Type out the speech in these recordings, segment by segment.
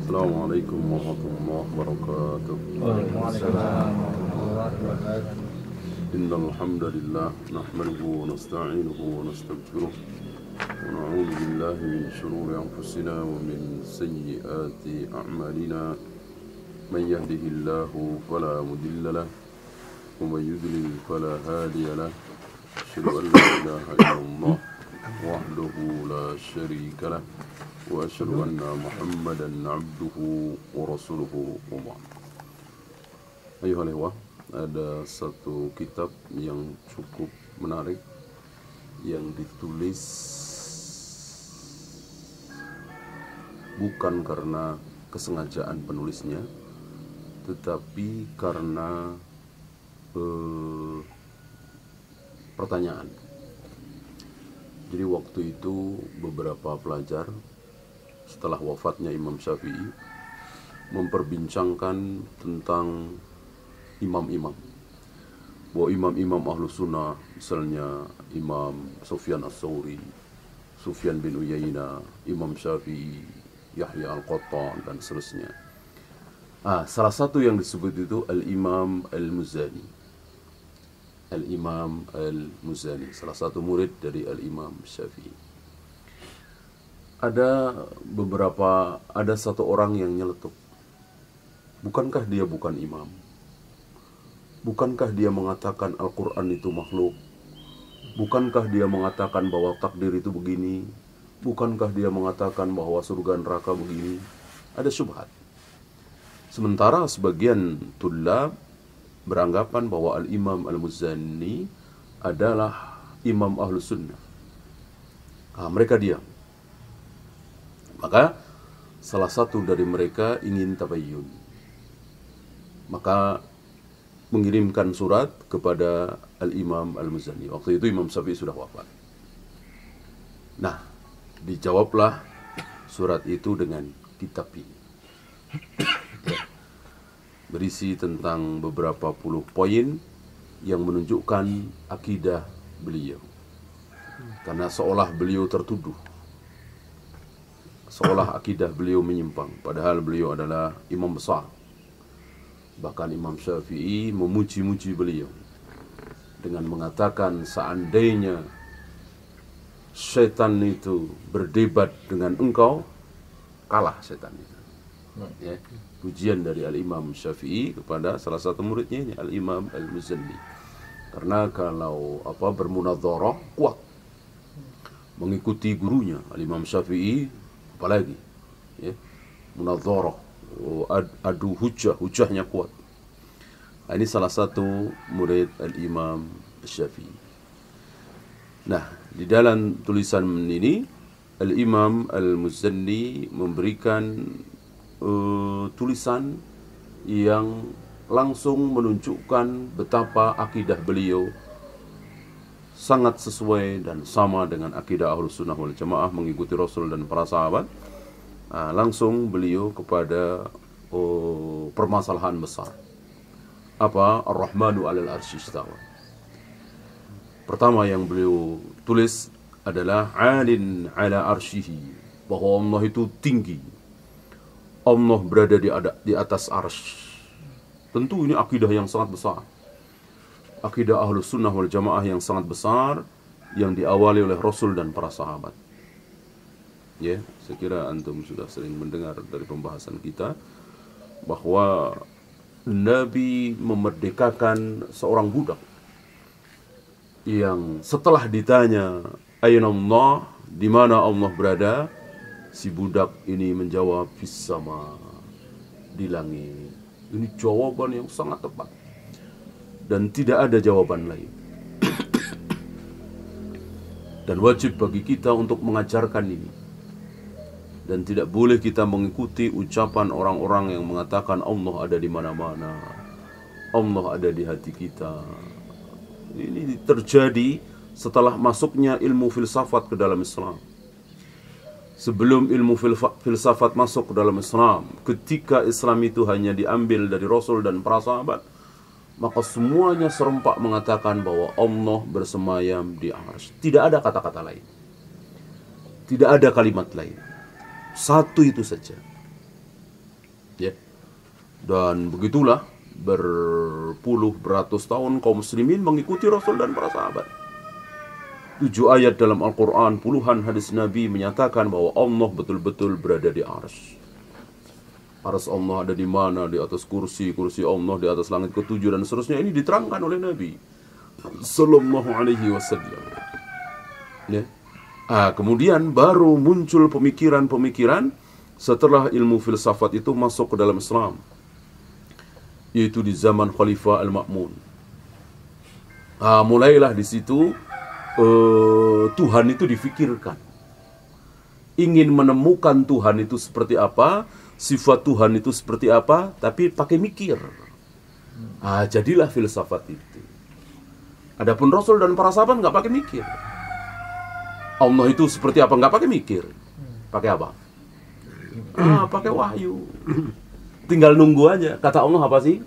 Assalamualaikum warahmatullahi wabarakatuh. Waalaikumsalam warahmatullahi wabarakatuh. Innal hamdalillah nahmaduhu wa nasta'inuhu wa nastaghfiruh wa na'udzu billahi min shururi anfusina wa min sayyiati a'malina. Man yahdihillahu fala mudilla lahu wa man yudlil fala hadiya lahu. Asyhadu an la ilaha illallah wahdahu la syarika lahu wa asyhadu anna Muhammadan abduhu wa rasuluhu wa ba'd. Ayuhal ikhwah, ada satu kitab yang cukup menarik yang ditulis bukan karena kesengajaan penulisnya, tetapi karena pertanyaan. Jadi waktu itu beberapa pelajar setelah wafatnya Imam Syafi'i memperbincangkan tentang imam-imam, bahwa imam-imam ahlu sunnah, misalnya Imam Sufyan as-Sawri, Sufyan bin Uyainah, Imam Syafi'i, Yahya al-Qattan, dan seterusnya. Salah satu yang disebut itu Al-Imam Al-Muzani. Al-Imam Al-Muzani, salah satu murid dari Al-Imam Syafi'i. Ada satu orang yang nyeletuk. Bukankah dia bukan imam? Bukankah dia mengatakan Al-Quran itu makhluk? Bukankah dia mengatakan bahwa takdir itu begini? Bukankah dia mengatakan bahwa surga neraka begini? Ada syubhat. Sementara sebagian tullab beranggapan bahwa Al-Imam Al-Muzani adalah imam ahlu sunnah. Mereka diam. Maka salah satu dari mereka ingin tabayyun, maka mengirimkan surat kepada Al-Imam Al-Muzani. Waktu itu Imam Syafi'i sudah wafat. Nah, dijawablah surat itu dengan kitab ini. Berisi tentang beberapa puluh poin yang menunjukkan akidah beliau. Karena seolah beliau tertuduh, seolah akidah beliau menyimpang, padahal beliau adalah imam besar. Bahkan Imam Syafi'i memuji-muji beliau dengan mengatakan seandainya setan itu berdebat dengan engkau, kalah setan itu. Ya, pujian dari Al-Imam Syafi'i kepada salah satu muridnya ini, Al-Imam Al-Muzani. Karena kalau bermunadharah kuat, mengikuti gurunya Al-Imam Syafi'i, apalagi ya, munadharah, adu hujahnya kuat. Ini salah satu murid Al-Imam Syafi'i. Nah, di dalam tulisan ini Al-Imam Al-Muzani memberikan tulisan yang langsung menunjukkan betapa akidah beliau sangat sesuai dan sama dengan akidah Ahlus Sunnah wal Jamaah, mengikuti Rasul dan para sahabat. Langsung beliau kepada permasalahan besar. Ar-Rahmanu 'alal arsy istawa. Pertama yang beliau tulis adalah 'alin 'ala arsyihi, bahwa Allah itu tinggi. Allah berada di atas arsy. Tentu ini akidah yang sangat besar. Akidah Ahlus Sunnah wal Jamaah yang sangat besar, yang diawali oleh Rasul dan para sahabat. Ya, saya kira antum sudah sering mendengar dari pembahasan kita bahwa Nabi memerdekakan seorang budak yang setelah ditanya Aina Allah, di mana Allah berada, si budak ini menjawab fis sama, di langit. Ini jawaban yang sangat tepat dan tidak ada jawaban lain. Dan wajib bagi kita untuk mengajarkan ini. Dan tidak boleh kita mengikuti ucapan orang-orang yang mengatakan Allah ada di mana-mana, Allah ada di hati kita. Ini terjadi setelah masuknya ilmu filsafat ke dalam Islam. Sebelum ilmu filsafat masuk ke dalam Islam, ketika Islam itu hanya diambil dari Rasul dan para sahabat, maka semuanya serempak mengatakan bahwa Allah bersemayam di arsy. Tidak ada kata-kata lain, tidak ada kalimat lain. Satu itu saja. Ya. Dan begitulah beratus tahun kaum muslimin mengikuti Rasul dan para sahabat. 7 ayat dalam Al-Quran, puluhan hadis Nabi menyatakan bahwa Allah betul-betul berada di arsy. Arsy Allah ada di mana? Di atas kursi, kursi Allah di atas langit ke-7 dan seterusnya. Ini diterangkan oleh Nabi Sallallahu Alaihi Wasallam. Ya. Kemudian baru muncul pemikiran-pemikiran setelah ilmu filsafat itu masuk ke dalam Islam, yaitu di zaman Khalifah Al-Ma'mun. Mulailah di situ Tuhan itu difikirkan. Ingin menemukan Tuhan itu seperti apa, sifat Tuhan itu seperti apa, tapi pakai mikir. Jadilah filsafat itu. Adapun Rasul dan para sahabat nggak pakai mikir. Allah itu seperti apa, nggak pakai mikir. Pakai apa? Pakai wahyu. Tinggal nunggu aja. Kata Allah apa sih?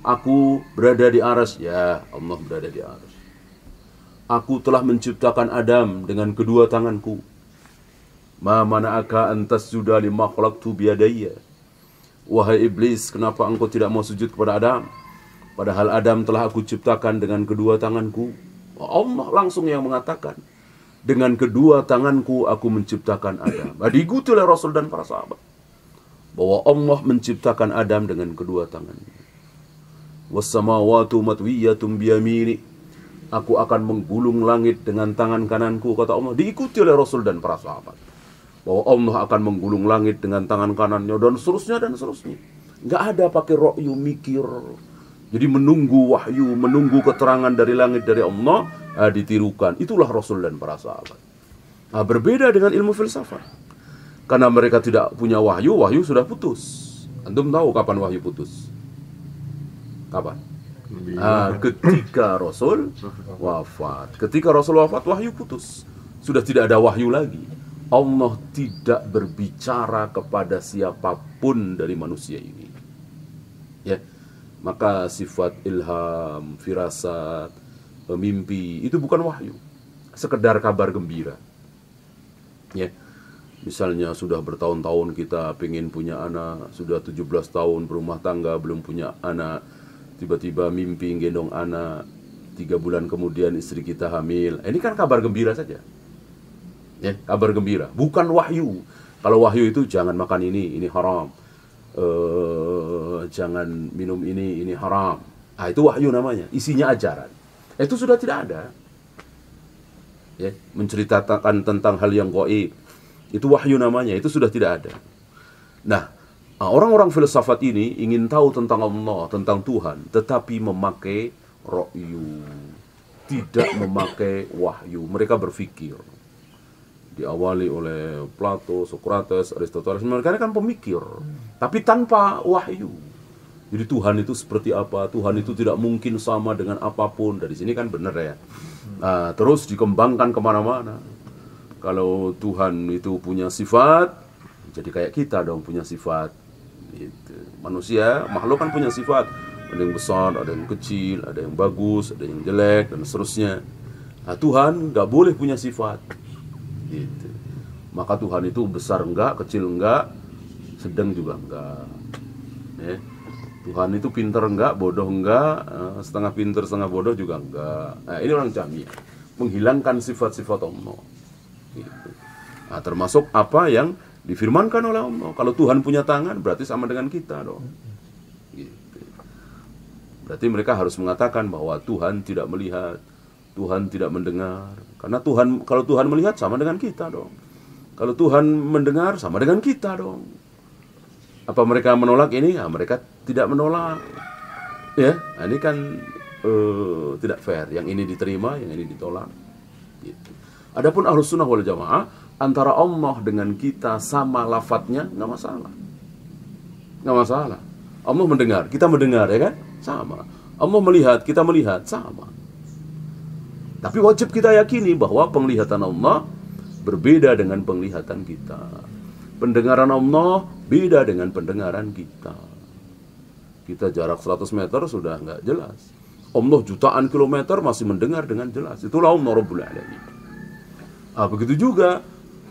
Aku berada di arsy. Ya, Allah berada di arsy. Aku telah menciptakan Adam dengan kedua tanganku. Ma mana'aka an tasjuda lima khalaqtu biyadayya. Wahai iblis, kenapa engkau tidak mau sujud kepada Adam? Padahal Adam telah aku ciptakan dengan kedua tanganku. Allah langsung yang mengatakan, dengan kedua tanganku aku menciptakan Adam. Diikuti oleh Rasul dan para sahabat bahwa Allah menciptakan Adam dengan kedua tangannya. Was-samawati matwiyatum biyamini. Aku akan menggulung langit dengan tangan kananku, kata Allah. Diikuti oleh Rasul dan para sahabat bahwa Allah akan menggulung langit dengan tangan kanannya, dan seterusnya dan seterusnya. Nggak ada pakai ra'yu, mikir. Jadi menunggu wahyu, menunggu keterangan dari langit dari Allah, ditirukan. Itulah Rasul dan para sahabat. Berbeda dengan ilmu filsafat. Karena mereka tidak punya wahyu, wahyu sudah putus. Antum tahu kapan wahyu putus? Kapan? Ketika Rasul wafat. Ketika Rasul wafat, wahyu putus. Sudah tidak ada wahyu lagi. Allah tidak berbicara kepada siapapun dari manusia ini. Ya. Maka sifat ilham, firasat, mimpi itu bukan wahyu. Sekedar kabar gembira. Ya. Misalnya sudah bertahun-tahun kita pengen punya anak, sudah 17 tahun berumah tangga belum punya anak, tiba-tiba mimpi gendong anak, 3 bulan kemudian istri kita hamil. Ini kan kabar gembira saja. Ya, kabar gembira, bukan wahyu. Kalau wahyu itu jangan makan ini haram. Jangan minum ini haram. Itu wahyu namanya, isinya ajaran. Itu sudah tidak ada. Ya, menceritakan tentang hal yang gaib. Itu wahyu namanya, itu sudah tidak ada. Nah, orang-orang filsafat ini ingin tahu tentang Allah, tentang Tuhan, tetapi memakai ra'yu, tidak memakai wahyu. Mereka berpikir. Diawali oleh Plato, Socrates, Aristoteles. Mereka kan pemikir, tapi tanpa wahyu. Jadi Tuhan itu seperti apa? Tuhan itu tidak mungkin sama dengan apapun. Dari sini kan benar ya. Terus dikembangkan kemana-mana. Kalau Tuhan itu punya sifat, jadi kayak kita dong punya sifat. Gitu. Manusia, makhluk kan punya sifat. Ada yang besar, ada yang kecil, ada yang bagus, ada yang jelek, dan seterusnya. Tuhan nggak boleh punya sifat. Gitu. Maka Tuhan itu besar enggak, kecil enggak, sedang juga enggak. Ya. Tuhan itu pinter enggak, bodoh enggak, setengah pinter, setengah bodoh juga enggak. Ini orang Jahmiyah, menghilangkan sifat-sifat Allah. Gitu. Termasuk apa yang difirmankan oleh Allah. Kalau Tuhan punya tangan, berarti sama dengan kita dong. Gitu. Berarti mereka harus mengatakan bahwa Tuhan tidak melihat, Tuhan tidak mendengar. Karena Tuhan, kalau Tuhan melihat sama dengan kita dong. Kalau Tuhan mendengar sama dengan kita dong. Apa mereka menolak ini? Mereka tidak menolak. Ya, ini kan tidak fair. Yang ini diterima, yang ini ditolak. Gitu. Adapun Ahlus Sunnah wal Jamaah, antara Allah dengan kita sama lafadznya, nggak masalah. Nggak masalah. Allah mendengar, kita mendengar, ya kan? Sama. Allah melihat, kita melihat, sama. Tapi wajib kita yakini bahwa penglihatan Allah berbeda dengan penglihatan kita. Pendengaran Allah beda dengan pendengaran kita. Kita jarak 100 meter sudah nggak jelas. Allah jutaan kilometer masih mendengar dengan jelas. Itulah Allah Rabbul Alamin. Begitu juga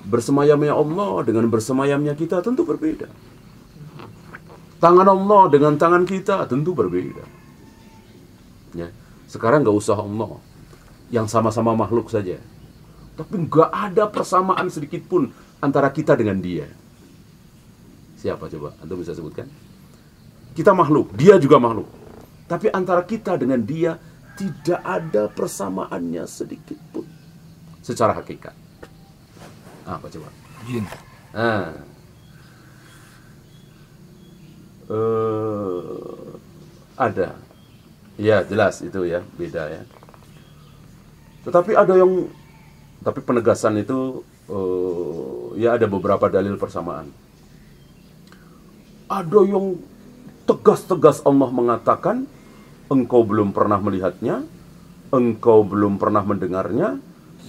bersemayamnya Allah dengan bersemayamnya kita tentu berbeda. Tangan Allah dengan tangan kita tentu berbeda. Ya. Sekarang nggak usah Allah, yang sama-sama makhluk saja. Tapi nggak ada persamaan sedikit pun antara kita dengan dia. Siapa coba? Anda bisa sebutkan? Kita makhluk, dia juga makhluk. Tapi antara kita dengan dia tidak ada persamaannya sedikit pun secara hakikat. Apa coba? Jin. Ada. Ya, jelas itu ya, beda ya. Tetapi ada yang, tapi penegasan itu ya ada beberapa dalil persamaan. Ada yang tegas-tegas Allah mengatakan, engkau belum pernah melihatnya, engkau belum pernah mendengarnya,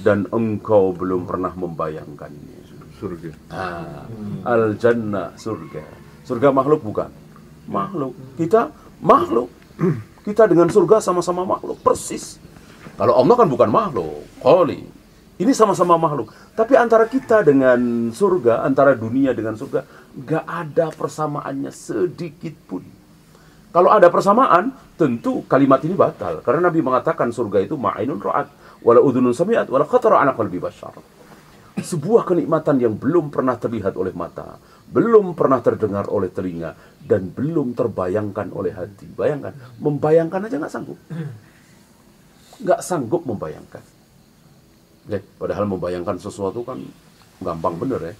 dan engkau belum pernah membayangkannya. Surga. Al-Jannah, surga. Surga makhluk bukan? Makhluk. Kita makhluk. Kita dengan surga sama-sama makhluk, persis. Kalau Allah kan bukan makhluk, khali. Ini sama-sama makhluk. Tapi antara kita dengan surga, antara dunia dengan surga, nggak ada persamaannya sedikit pun. Kalau ada persamaan, tentu kalimat ini batal. Karena Nabi mengatakan surga itu ma'inun ra'at, wala udhunun sami'at, wala khatara ala qalbi bashar. Sebuah kenikmatan yang belum pernah terlihat oleh mata, belum pernah terdengar oleh telinga, dan belum terbayangkan oleh hati. Bayangkan, membayangkan aja nggak sanggup. Nggak sanggup membayangkan. Ya, padahal membayangkan sesuatu kan gampang bener ya.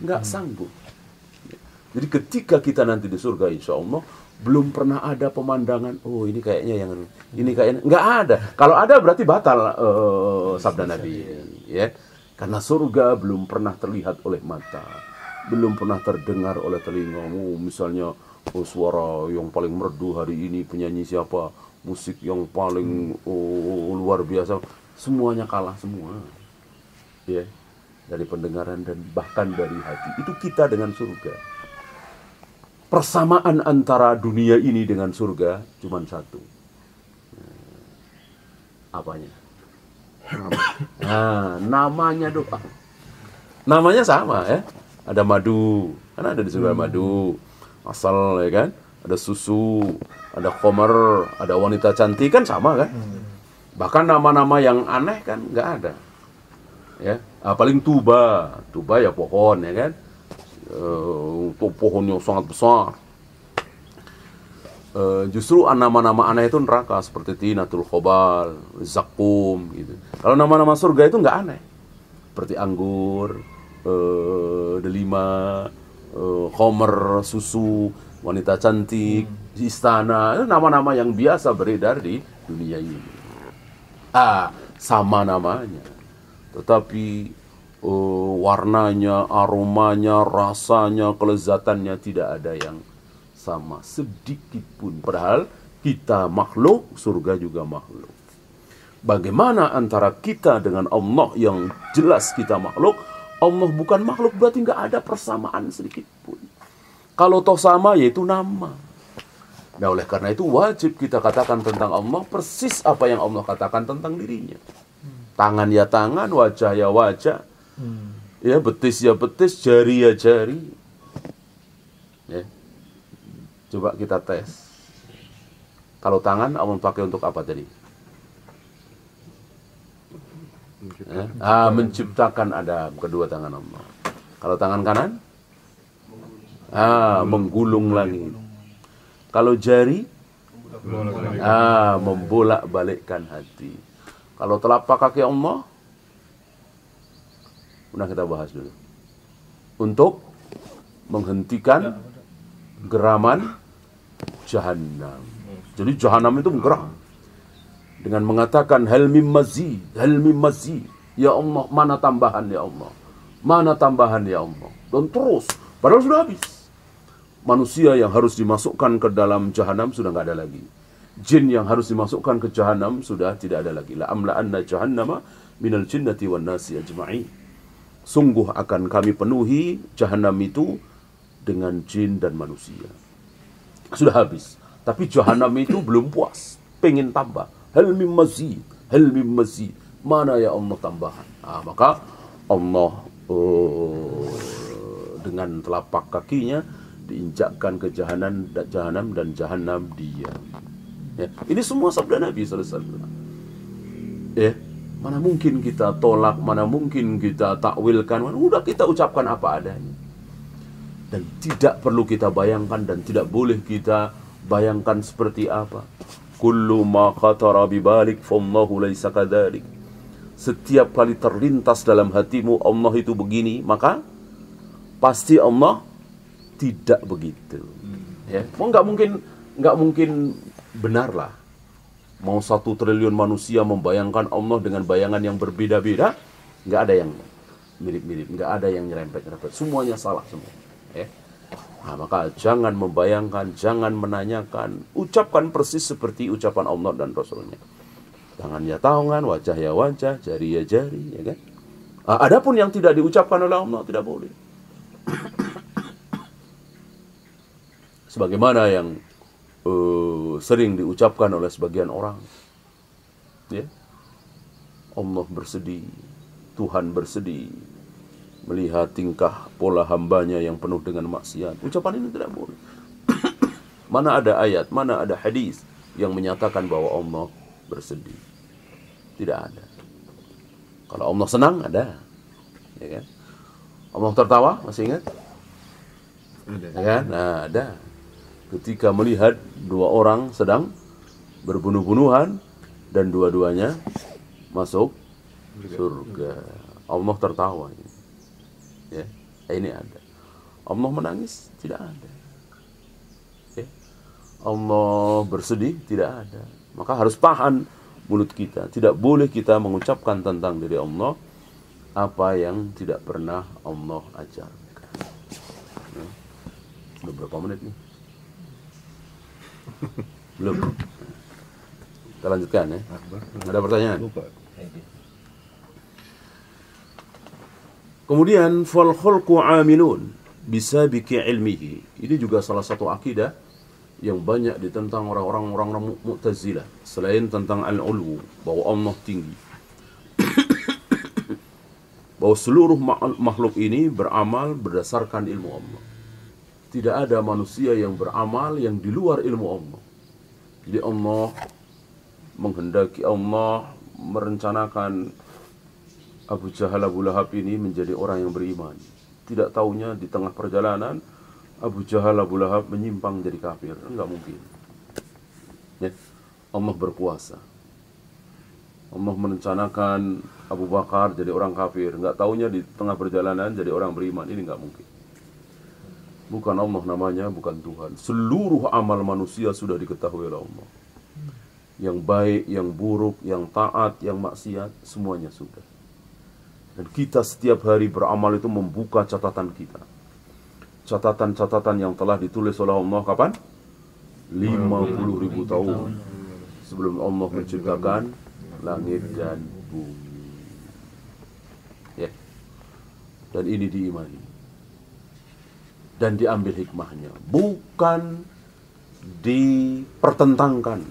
Nggak sanggup. Jadi ketika kita nanti di surga, insya Allah, belum pernah ada pemandangan, oh ini kayaknya yang ini kayaknya, nggak ada. Kalau ada berarti batal sabda Nabi, ya. Karena surga belum pernah terlihat oleh mata, belum pernah terdengar oleh telinga. Misalnya suara yang paling merdu hari ini penyanyi siapa, musik yang paling luar biasa, semuanya kalah semua, ya, dari pendengaran dan bahkan dari hati. Itu kita dengan surga. Persamaan antara dunia ini dengan surga cuma satu. Apanya? Nah, namanya doa. Namanya sama ya. Ada madu, kan ada di surga madu. Asal ya kan? Ada susu, ada khamar, ada wanita cantik kan sama kan? Bahkan nama-nama yang aneh kan nggak ada. Ya, paling tuba. Tuba ya pohon ya kan? Pohon yang sangat besar. Justru nama-nama aneh itu neraka seperti Tinatul Khobal, Zakum gitu. Kalau nama-nama surga itu nggak aneh, seperti anggur, delima, khomer, susu, wanita cantik, istana. Itu nama-nama yang biasa beredar di dunia ini. Sama namanya, tetapi warnanya, aromanya, rasanya, kelezatannya tidak ada yang sama sedikit pun. Padahal kita makhluk, surga juga makhluk. Bagaimana antara kita dengan Allah yang jelas kita makhluk, Allah bukan makhluk, berarti nggak ada persamaan sedikit pun. Kalau toh sama, yaitu nama. Nah, oleh karena itu wajib kita katakan tentang Allah persis apa yang Allah katakan tentang dirinya. Tangan ya tangan, wajah ya wajah, ya betis ya betis, jari ya jari. Ya. Coba kita tes. Kalau tangan Allah pakai untuk apa tadi? Menciptakan Adam, kedua tangan Allah. Kalau tangan kanan? Menggulung langit. Kalau jari? Membolak-balikkan hati. Kalau telapak kaki Allah? Pernah kita bahas dulu. Untuk menghentikan geraman Jahannam. Jadi Jahannam itu menggeram dengan mengatakan hal mim mazid, ya Allah, mana tambahan ya Allah, mana tambahan ya Allah, dan terus padahal sudah habis. Manusia yang harus dimasukkan ke dalam Jahannam sudah nggak ada lagi. Jin yang harus dimasukkan ke Jahannam sudah tidak ada lagi. La amla anna jahannama minal jinnati wan nasi ajma'in. Sungguh akan kami penuhi Jahannam itu dengan jin dan manusia. Sudah habis. Tapi Jahannam itu belum puas, pengen tambah. Hal mim mazid, mana ya Allah tambahan. Maka Allah dengan telapak kakinya diinjakkan ke jahanam dan jahanam diam. Ya, ini semua sabda Nabi sallallahu alaihi wasallam. Ya, mana mungkin kita tolak, mana mungkin kita takwilkan, udah kita ucapkan apa adanya. Dan tidak perlu kita bayangkan dan tidak boleh kita bayangkan seperti apa. Kullu ma khatara bibalik fallahu laisa kadzalik. Setiap kali terlintas dalam hatimu Allah itu begini, maka pasti Allah tidak begitu. Ya, nggak mungkin benar lah. Mau 1 triliun manusia membayangkan Allah dengan bayangan yang berbeda-beda, nggak ada yang mirip-mirip, nggak ada yang nyerempet-nyerempet, semuanya salah semua. Ya. Nah, maka jangan membayangkan, jangan menanyakan, ucapkan persis seperti ucapan Allah dan Rasulnya. Tangan ya tangan, wajah ya wajah, jari ya jari, ya kan? Adapun yang tidak diucapkan oleh Allah tidak boleh. Sebagaimana yang sering diucapkan oleh sebagian orang, ya, Allah bersedih, Tuhan bersedih melihat tingkah pola hambanya yang penuh dengan maksiat. Ucapan ini tidak boleh. Mana ada ayat, mana ada hadis yang menyatakan bahwa Allah bersedih? Tidak ada. Kalau Allah senang ada, ya kan? Allah tertawa, masih ingat? Ada. Ya kan? Nah, ada. Ketika melihat 2 orang sedang berbunuh-bunuhan dan dua-duanya masuk surga, Allah tertawa. Ya, ini ada. Allah menangis, tidak ada. Ya. Allah bersedih, tidak ada. Maka harus tahan mulut kita. Tidak boleh kita mengucapkan tentang diri Allah apa yang tidak pernah Allah ajarkan. Ya. Sudah berapa menit nih? Belum. Kita lanjutkan ya. Ada pertanyaan? Kemudian fal khalqu amilun bisabiqi ilmihi. Ini juga salah satu akidah yang banyak ditentang orang-orang Mu'tazilah selain tentang al-ulu, bahwa Allah tinggi. Bahwa seluruh makhluk ini beramal berdasarkan ilmu Allah. Tidak ada manusia yang beramal yang di luar ilmu Allah. Jadi Allah menghendaki, Allah merencanakan Abu Jahal, Abu Lahab ini menjadi orang yang beriman. Tidak taunya di tengah perjalanan Abu Jahal, Abu Lahab menyimpang jadi kafir. Enggak mungkin. Ya. Allah berkuasa. Allah merencanakan Abu Bakar jadi orang kafir. Enggak taunya di tengah perjalanan jadi orang beriman. Ini enggak mungkin. Bukan Allah namanya, bukan Tuhan. Seluruh amal manusia sudah diketahui oleh Allah. Yang baik, yang buruk, yang taat, yang maksiat, semuanya sudah. Dan kita setiap hari beramal itu membuka catatan kita. Catatan-catatan yang telah ditulis oleh Allah kapan? 50.000 tahun sebelum Allah menciptakan langit dan bumi. Ya. Dan ini diimani. Dan diambil hikmahnya, bukan dipertentangkan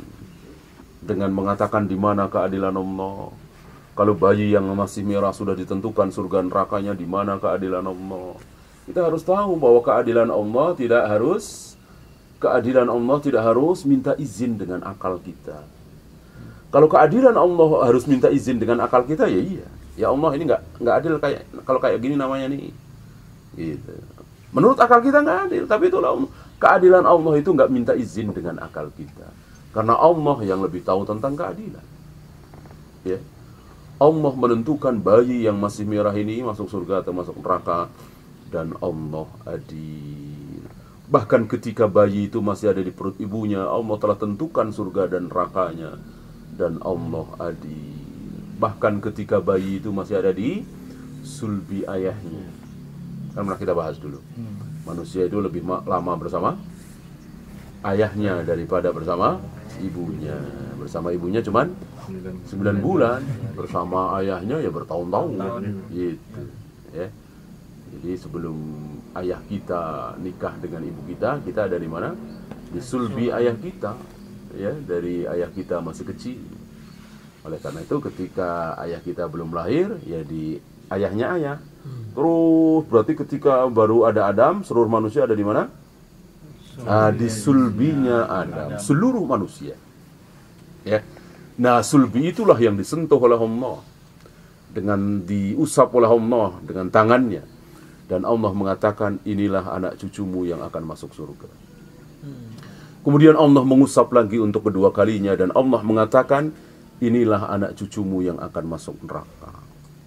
dengan mengatakan di mana keadilan Allah. Kalau bayi yang masih merah sudah ditentukan surga nerakanya, di mana keadilan Allah? Kita harus tahu bahwa keadilan Allah tidak harus minta izin dengan akal kita. Kalau keadilan Allah harus minta izin dengan akal kita, ya iya. Ya Allah ini nggak adil kalau kayak gini namanya nih. Gitu. Menurut akal kita nggak adil, tapi itulah keadilan Allah itu nggak minta izin dengan akal kita, karena Allah yang lebih tahu tentang keadilan. Ya, Allah menentukan bayi yang masih merah ini masuk surga atau masuk neraka, dan Allah adil. Bahkan ketika bayi itu masih ada di perut ibunya, Allah telah tentukan surga dan nerakanya, dan Allah adil. Bahkan ketika bayi itu masih ada di sulbi ayahnya. Kan pernah kita bahas dulu. Manusia itu lebih lama bersama ayahnya daripada bersama ibunya. Bersama ibunya cuman 9 bulan, bersama ayahnya ya bertahun-tahun. Gitu. Ya. Jadi sebelum ayah kita nikah dengan ibu kita ada di mana? Di sulbi ayah kita. Ya, dari ayah kita masih kecil. Oleh karena itu ketika ayah kita belum lahir, ya di ayahnya ayah. Terus berarti ketika baru ada Adam, seluruh manusia ada di mana? Di sulbinya Adam, seluruh manusia. Ya. Nah, sulbi itulah yang disentuh oleh Allah, dengan diusap oleh Allah dengan tangannya, dan Allah mengatakan, inilah anak cucumu yang akan masuk surga. Kemudian Allah mengusap lagi untuk kedua kalinya, dan Allah mengatakan, inilah anak cucumu yang akan masuk neraka.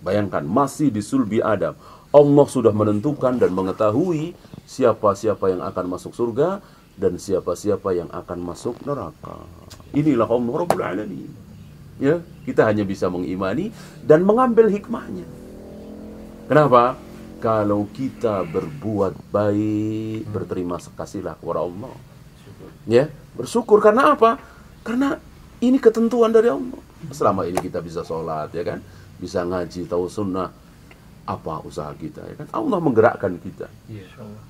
Bayangkan, masih di sulbi Adam, Allah sudah menentukan dan mengetahui siapa-siapa yang akan masuk surga dan siapa-siapa yang akan masuk neraka. Inilah Allah Rabbul Alamin. Ya, kita hanya bisa mengimani dan mengambil hikmahnya. Kenapa? Kalau kita berbuat baik, berterima kasihlah kepada Allah. Ya, bersyukur. Karena apa? Karena ini ketentuan dari Allah. Selama ini kita bisa sholat, ya kan? Bisa ngaji, tahu sunnah. Apa usaha kita, ya kan? Allah menggerakkan kita.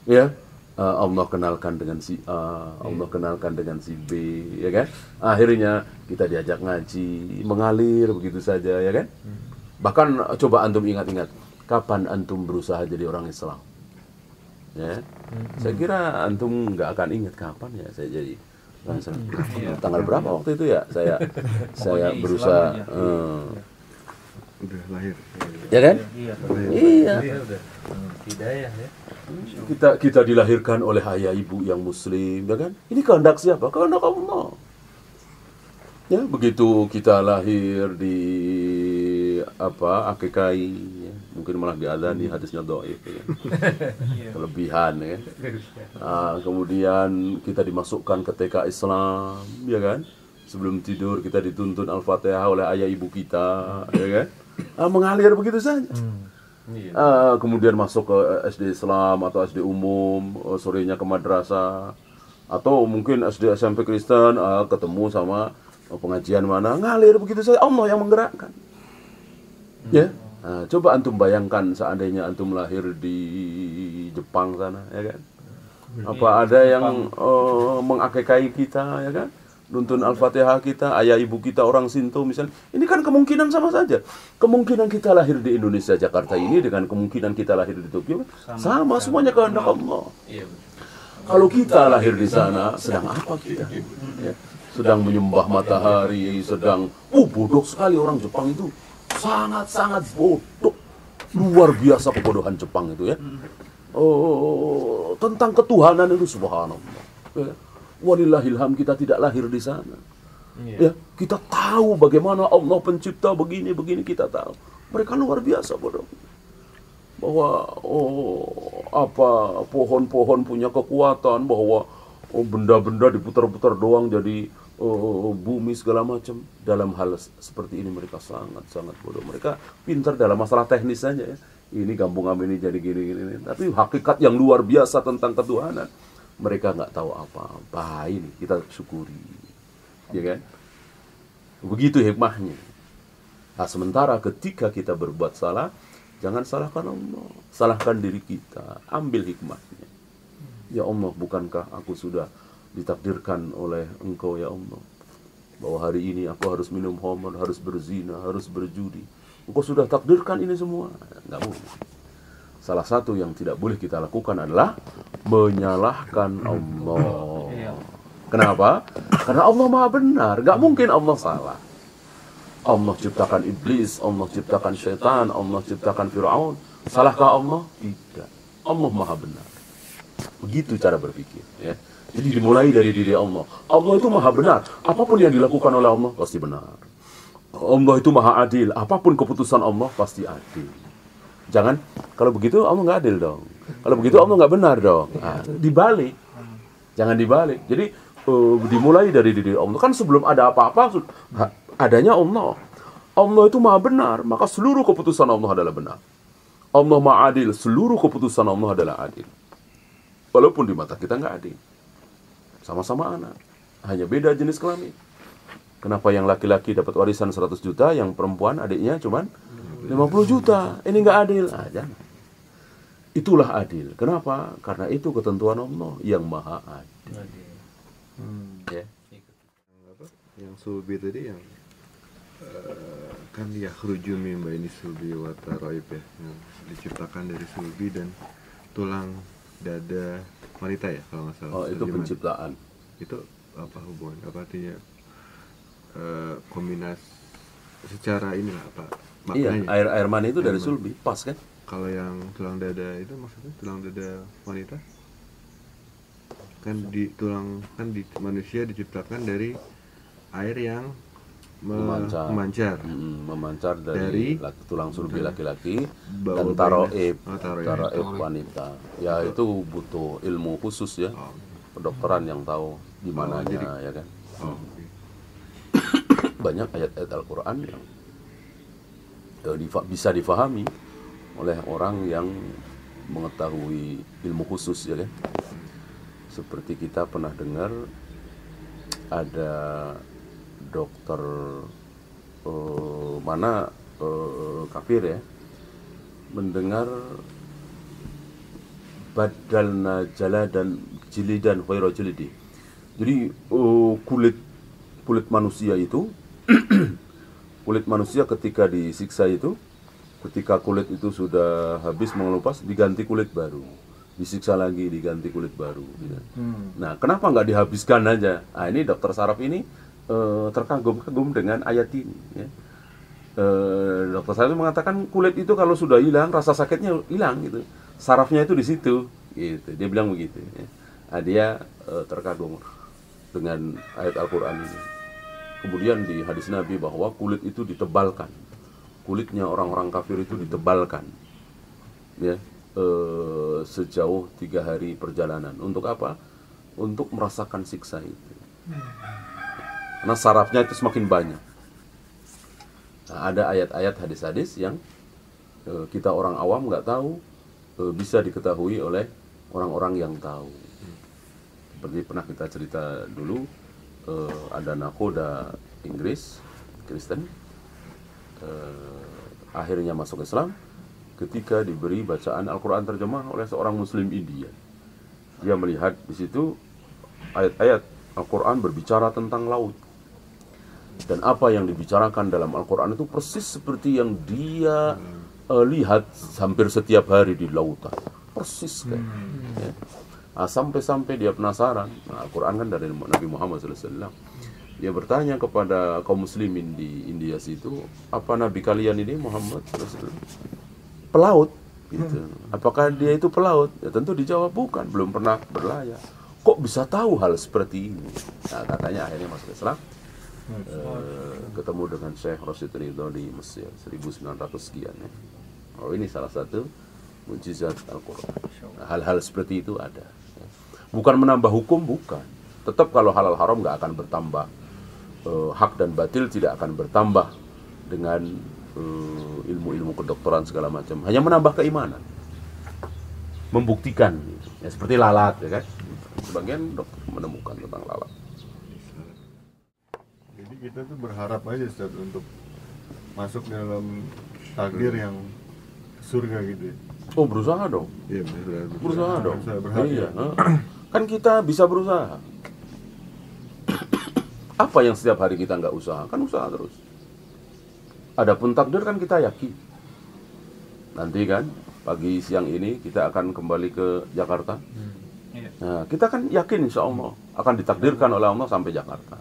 Ya, Allah kenalkan dengan si A, Allah kenalkan dengan si B, ya kan? Akhirnya kita diajak ngaji, mengalir begitu saja, ya kan? Bahkan coba antum ingat-ingat, kapan antum berusaha jadi orang Islam? Ya, saya kira antum nggak akan ingat kapan ya saya jadi orang Islam. Tanggal berapa waktu itu ya? Saya berusaha. Udah lahir. Ya kan? Iya. Hidayah ya. Kita dilahirkan oleh ayah ibu yang muslim, ya kan? Ini kehendak siapa? Kehendak Allah. Ya, begitu kita lahir di AKKI, ya. Mungkin malah diadzani, hadisnya dhaif, ya. Kelebihan, ya. Kemudian kita dimasukkan ke TK Islam, ya kan? Sebelum tidur kita dituntun Al-Fatihah oleh ayah ibu kita, ya kan? Mengalir begitu saja. Kemudian masuk ke SD Islam atau SD umum, sorenya ke madrasah, atau mungkin SD SMP Kristen, ketemu sama pengajian mana, ngalir begitu saja. Allah yang menggerakkan. Ya, coba antum bayangkan seandainya antum lahir di Jepang sana, ya kan? Apa ada yang mengakekai kita, ya kan? Nuntun Al-Fatihah kita, ayah ibu kita orang Sinto misalnya. Ini kan kemungkinan sama saja. Kemungkinan kita lahir di Indonesia, Jakarta ini dengan kemungkinan kita lahir di Tokyo sama semuanya kehendak Allah. Kalau kita lahir di sana, sedang apa kita? Ya, sedang menyembah matahari, sedang bodoh sekali orang Jepang itu. Sangat-sangat bodoh. Luar biasa kebodohan Jepang itu, ya. Tentang ketuhanan itu subhanallah. Ya. Walillahilham, kita tidak lahir di sana. Ya, kita tahu bagaimana Allah pencipta begini kita tahu. Mereka luar biasa bodoh. Bahwa pohon-pohon punya kekuatan, bahwa benda-benda diputar-putar doang jadi bumi segala macam. Dalam hal seperti ini mereka sangat-sangat bodoh. Mereka pintar dalam masalah teknis saja, ya. Ini gabungan ini jadi gini. Tapi hakikat yang luar biasa tentang ketuhanan mereka nggak tahu apa-apa. Ini kita syukuri, ya kan? Begitu hikmahnya. Nah, sementara ketika kita berbuat salah, jangan salahkan Allah, salahkan diri kita, ambil hikmahnya. Ya Allah, bukankah aku sudah ditakdirkan oleh Engkau, ya Allah, bahwa hari ini aku harus minum khamr, harus berzina, harus berjudi. Engkau sudah takdirkan ini semua. Nggak boleh. Salah satu yang tidak boleh kita lakukan adalah menyalahkan Allah. Kenapa? Karena Allah Maha benar. Gak mungkin Allah salah. Allah ciptakan iblis, Allah ciptakan syaitan, Allah ciptakan Fir'aun. Salahkah Allah? Tidak. Allah Maha benar. Begitu cara berpikir, ya. Jadi dimulai dari diri Allah. Allah itu Maha benar. Apapun yang dilakukan oleh Allah pasti benar. Allah itu Maha adil. Apapun keputusan Allah pasti adil. Jangan, kalau begitu Allah nggak adil dong. Kalau begitu Allah nggak benar dong. Dibalik. Jangan dibalik. Jadi dimulai dari diri Allah. Kan sebelum ada apa-apa, adanya Allah. Allah itu Maha benar, maka seluruh keputusan Allah adalah benar. Allah Maha adil, seluruh keputusan Allah adalah adil. Walaupun di mata kita nggak adil. Sama-sama anak. Hanya beda jenis kelamin. Kenapa yang laki-laki dapat warisan 100 juta, yang perempuan adiknya cuman 50 juta, ini nggak adil. Jangan. Itulah adil. Kenapa? Karena itu ketentuan Allah yang Maha adil. Ya. Yang sulbi tadi yang kan yakhruju min baini sulbi wa taraib, ya, yang diciptakan dari sulbi dan tulang dada wanita ya kalau nggak salah. Oh, itu Terjemahan. penciptaan. Itu apa hubungan? Apa artinya kombinasi secara inilah apa Iya, maknanya? air mani itu dari Air mani. sulbi, pas kan? Kalau yang tulang dada itu maksudnya tulang dada wanita kan di manusia diciptakan dari air yang memancar. Memancar dari tulang sulbi laki-laki dan Bawah taroib taroib. wanita. Ya itu butuh ilmu khusus ya, Oh, kedokteran yang tahu gimananya ya kan. oke. Banyak ayat-ayat Al-Quran yang bisa difahami oleh orang yang mengetahui ilmu khusus ya kan. Seperti kita pernah dengar ada dokter kafir ya, mendengar badalna jaladan jilidan khairu jilidi. Jadi kulit manusia itu kulit manusia ketika disiksa itu, ketika kulit itu sudah habis mengelupas, diganti kulit baru, disiksa lagi, diganti kulit baru gitu. Nah, kenapa nggak dihabiskan aja? Nah, ini dokter saraf ini terkagum-kagum dengan ayat ini ya. Dokter saraf mengatakan kulit itu kalau sudah hilang, rasa sakitnya hilang gitu, sarafnya itu di situ gitu. Dia bilang begitu ya. Nah, dia terkagum dengan ayat Al-Quran ini. Kemudian di hadis Nabi bahwa kulit itu ditebalkan, kulitnya orang-orang kafir itu ditebalkan ya, sejauh 3 hari perjalanan. Untuk apa? Untuk merasakan siksa itu, karena sarafnya itu semakin banyak. Nah, ada ayat-ayat hadis-hadis yang kita orang awam nggak tahu, bisa diketahui oleh orang-orang yang tahu. Seperti pernah kita cerita dulu, ada nakoda Inggris Kristen, akhirnya masuk Islam ketika diberi bacaan Al-Quran terjemah oleh seorang Muslim India. Dia melihat di situ ayat-ayat Al-Quran berbicara tentang laut, dan apa yang dibicarakan dalam Al-Quran itu persis seperti yang dia lihat hampir setiap hari di lautan, persis kan. Ya. Nah, sampai-sampai dia penasaran. Nah, Al-Quran kan dari Nabi Muhammad SAW. Dia bertanya kepada kaum muslimin di India situ, apa Nabi kalian ini Muhammad SAW pelaut? Gitu. Apakah dia itu pelaut? Ya tentu dijawab bukan, belum pernah berlayar. Kok bisa tahu hal seperti ini? Nah, katanya akhirnya masuk Islam, ketemu dengan Syekh Rashid Ridho di Mesir 1900 sekian ya. Oh, ini salah satu mukjizat Al-Quran. Nah, hal-hal seperti itu ada. Bukan menambah hukum, bukan. Tetap kalau halal haram nggak akan bertambah. Hak dan batil tidak akan bertambah dengan ilmu-ilmu kedokteran segala macam. Hanya menambah keimanan, membuktikan. Ya, seperti lalat, ya kan? Sebagian dokter menemukan tentang lalat. Jadi kita tuh berharap aja Ustaz untuk masuk dalam takdir yang surga gitu ya. Oh, berusaha dong. Iya, Berusaha dong. berharap. Iya. Kan kita bisa berusaha. Apa yang setiap hari kita nggak usaha? Kan usaha terus. Adapun takdir kan kita yakin. Nanti kan pagi siang ini kita akan kembali ke Jakarta. Nah, kita kan yakin insya Allah akan ditakdirkan oleh Allah sampai Jakarta.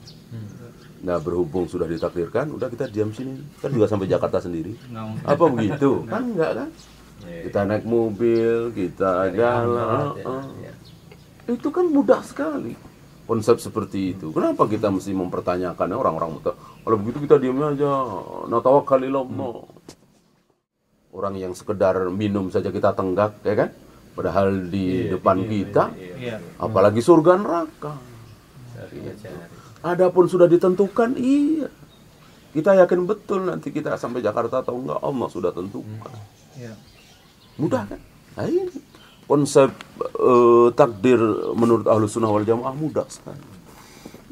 Nah, berhubung sudah ditakdirkan, udah kita diam sini. Kan juga sampai Jakarta sendiri. Apa begitu? Kan enggak kan? Kita naik mobil, kita jalan. Itu kan mudah sekali. Konsep seperti itu. Kenapa kita mesti mempertanyakan orang-orang muda? Kalau begitu kita diam aja. Natawakkal ilallah. Orang yang sekedar minum saja kita tenggak, ya kan? Padahal di depan kita, apalagi surga neraka. Adapun sudah ditentukan, iya. Kita yakin betul nanti kita sampai Jakarta atau enggak, Allah sudah tentukan. Mudah kan? Nah, ini konsep takdir menurut Ahlus Sunnah wal Jamaah mudah sekali.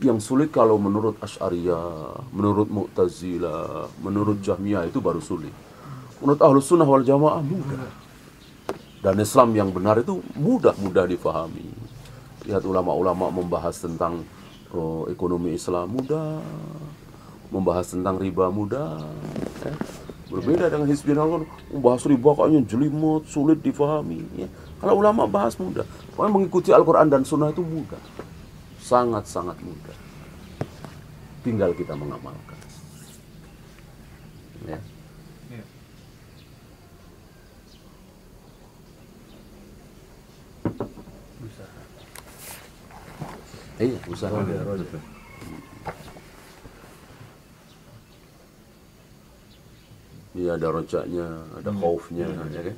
Yang sulit kalau menurut Asy'ariyah, menurut Mu'tazilah, menurut Jahmiyah itu baru sulit. Menurut Ahlus Sunnah wal Jamaah mudah. Dan Islam yang benar itu mudah difahami. Lihat ulama-ulama membahas tentang ekonomi Islam mudah, membahas tentang riba mudah, ya. Berbeda dengan hizbiyah kan bahas riba kayaknya jelimet, sulit difahami. Ya. Kalau ulama bahas mudah. Pokoknya mengikuti Al-Quran dan Sunnah itu mudah. Sangat-sangat mudah. Tinggal kita mengamalkan. Ya. Iya, usaha. Iya, ada rojaknya, ada khaufnya, ya kan?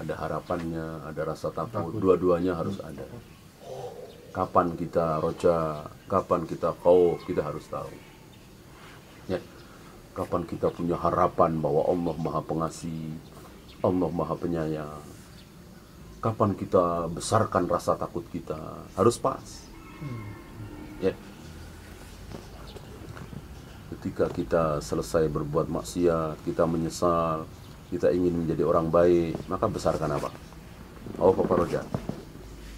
Ada harapannya, ada rasa takut. Dua-duanya harus ada. Kapan kita roja, kapan kita khauf, kita harus tahu. Ya. Kapan kita punya harapan bahwa Allah Maha Pengasih, Allah Maha Penyayang. Kapan kita besarkan rasa takut kita, harus pas. Ya. Ketika kita selesai berbuat maksiat, kita menyesal, kita ingin menjadi orang baik, maka besarkan apa? Oh, apa roja?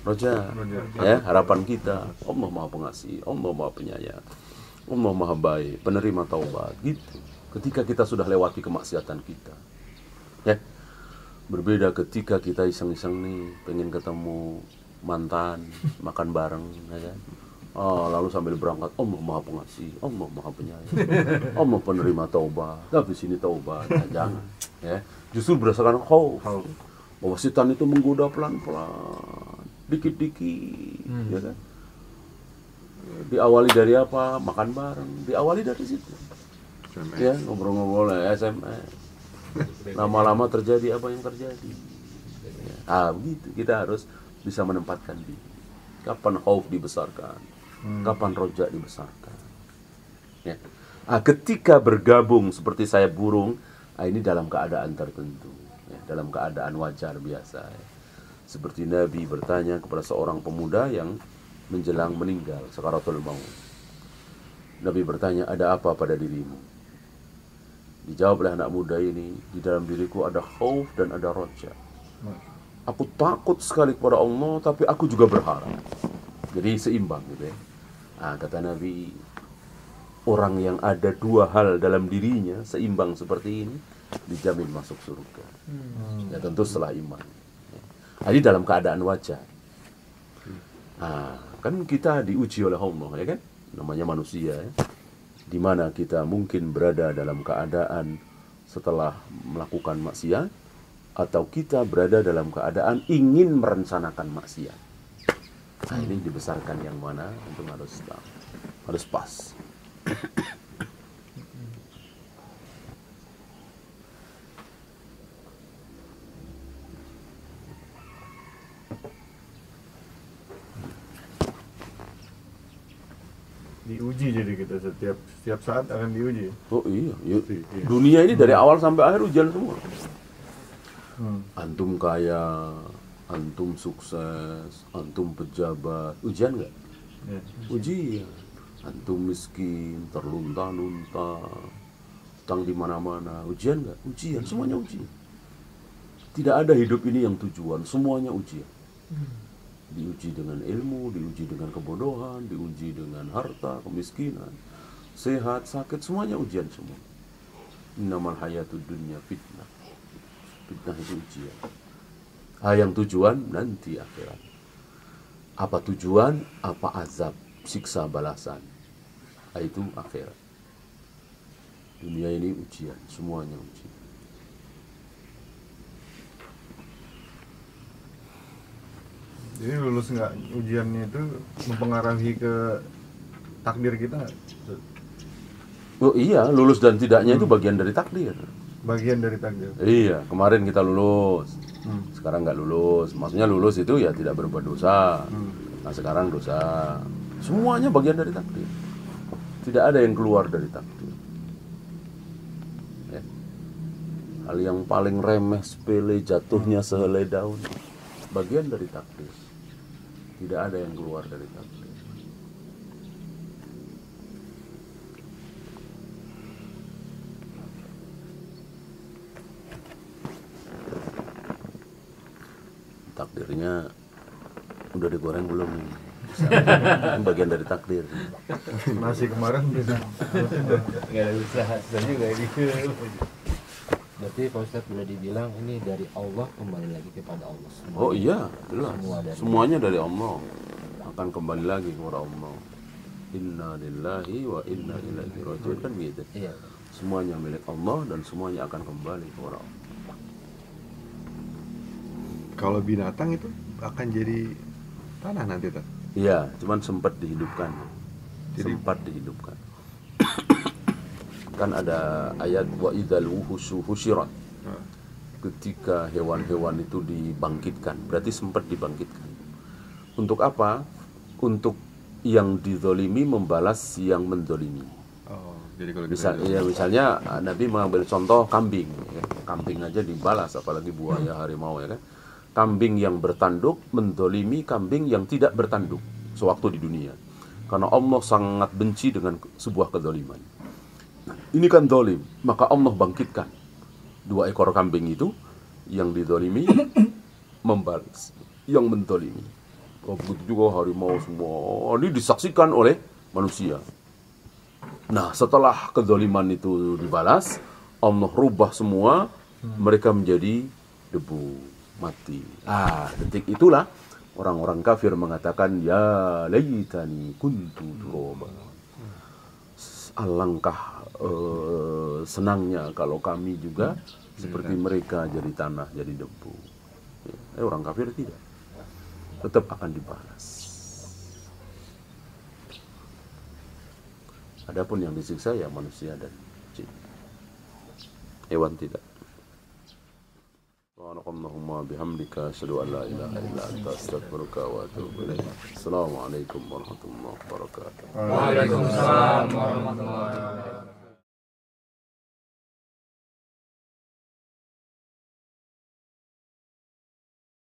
Roja. Ya, harapan kita, Allah Maha Pengasih, Allah Maha Penyayang, Allah Maha Baik, penerima taubat, gitu. Ketika kita sudah lewati kemaksiatan kita. Ya. Berbeda ketika kita iseng-iseng nih, pengen ketemu mantan, makan bareng, ya kan? Oh, lalu sambil berangkat, Allah Maha Pengasih, Allah Maha Penyayang, Allah penerima taubat. Tapi sini taubat, nah, jangan. Ya, justru berdasarkan khauf, bahwa setan itu menggoda pelan-pelan, dikit-dikit, ya kan? Diawali dari apa? Makan bareng. Diawali dari situ. Ya, ngobrol-ngobrol, SMS. Lama-lama terjadi apa yang terjadi. Ya, begitu. Kita harus bisa menempatkan diri. Kapan khauf dibesarkan, kapan rojak dibesarkan. Ya. Ketika bergabung seperti sayap burung, ini dalam keadaan tertentu, ya, dalam keadaan wajar biasa. Ya. Seperti Nabi bertanya kepada seorang pemuda yang menjelang meninggal, sakaratul maut. Nabi bertanya, ada apa pada dirimu? Dijawab oleh anak muda ini, di dalam diriku ada khauf dan ada roja. Aku takut sekali kepada Allah, tapi aku juga berharap. Jadi seimbang gitu ya. Kata Nabi, orang yang ada dua hal dalam dirinya seimbang seperti ini, dijamin masuk surga. Ya tentu setelah iman. Jadi dalam keadaan wajar. Kan kita diuji oleh Allah, ya kan? Namanya manusia, ya. Di mana kita mungkin berada dalam keadaan setelah melakukan maksiat, atau kita berada dalam keadaan ingin merencanakan maksiat. Ini dibesarkan yang mana? Untuk harus pas. Diuji jadi kita setiap saat akan diuji. Oh iya. Dunia ini dari awal sampai akhir ujian semua. Antum kaya, antum sukses, antum pejabat, ujian nggak? Ya. Ujian. Antum miskin, terlunta-lunta, utang di mana-mana, ujian nggak? Ujian, semuanya ujian. Tidak ada hidup ini yang tujuan, semuanya ujian. Diuji dengan ilmu, diuji dengan kebodohan, diuji dengan harta, kemiskinan, sehat, sakit, semuanya ujian semua. Innamal hayatud dunya fitnah. Fitnah itu ujian. Yang tujuan nanti akhirat. Apa tujuan? Apa azab, siksa balasan. Itu akhirat. Dunia ini ujian, semuanya ujian. Jadi lulus nggak ujiannya itu mempengaruhi ke takdir kita? Oh iya, lulus dan tidaknya itu bagian dari takdir. Bagian dari takdir. Iya, kemarin kita lulus, sekarang nggak lulus. Maksudnya lulus itu ya tidak berbuat dosa. Nah sekarang dosa. Semuanya bagian dari takdir. Tidak ada yang keluar dari takdir. Ya. Hal yang paling remeh, sepele, jatuhnya sehelai daun, bagian dari takdir. Tidak ada yang keluar dari takdir. Takdirnya udah digoreng belum nih? Ini bagian dari takdir. Nasi kemarin bisa. Nggak ada usaha juga gitu. Berarti Pak Ustadz boleh dibilang ini dari Allah kembali lagi kepada Allah semua. Oh iya, jelas. Semua dari- Semuanya dari Allah. Akan kembali lagi kepada Allah. Inna lillahi wa inna ilaihi raji'un, kan begitu. Iya. Semuanya milik Allah dan semuanya akan kembali kepada Allah. Kalau binatang itu akan jadi tanah nanti tak? Iya, cuman sempat dihidupkan. Jadi- Sempat dihidupkan. Kan ada ayat wa idzal wuhusyu husyirat. Nah, Ketika hewan-hewan itu dibangkitkan, berarti sempat dibangkitkan. Untuk apa? Untuk yang dizolimi membalas yang mendolimi. oh, jadi kalau kita Misalnya Nabi mengambil contoh kambing, ya. Kambing aja dibalas, apalagi buaya, harimau, ya kan? Kambing yang bertanduk mendolimi kambing yang tidak bertanduk sewaktu di dunia. Karena Allah sangat benci dengan sebuah kezaliman. Ini kan dolim, maka Allah bangkitkan 2 ekor kambing itu, yang didolimi membalas yang mendolimi. Oh, begitu juga harimau semua. Ini disaksikan oleh manusia. Nah, setelah kedoliman itu dibalas, Allah rubah semua, mereka menjadi debu, mati. Detik itulah orang-orang kafir mengatakan, ya laitani kuntu turaba. Alangkah senangnya kalau kami juga seperti mereka jadi tanah, jadi debu. Orang kafir tidak. Tetap akan dibalas. Adapun yang disiksa ya manusia dan jin. Hewan tidak. Subhanakallahumma bihamdika asyhadu an la ilaha illa anta astaghfiruka wa atubu ilaik. Assalamualaikum warahmatullahi wabarakatuh. Waalaikumsalam warahmatullahi wabarakatuh.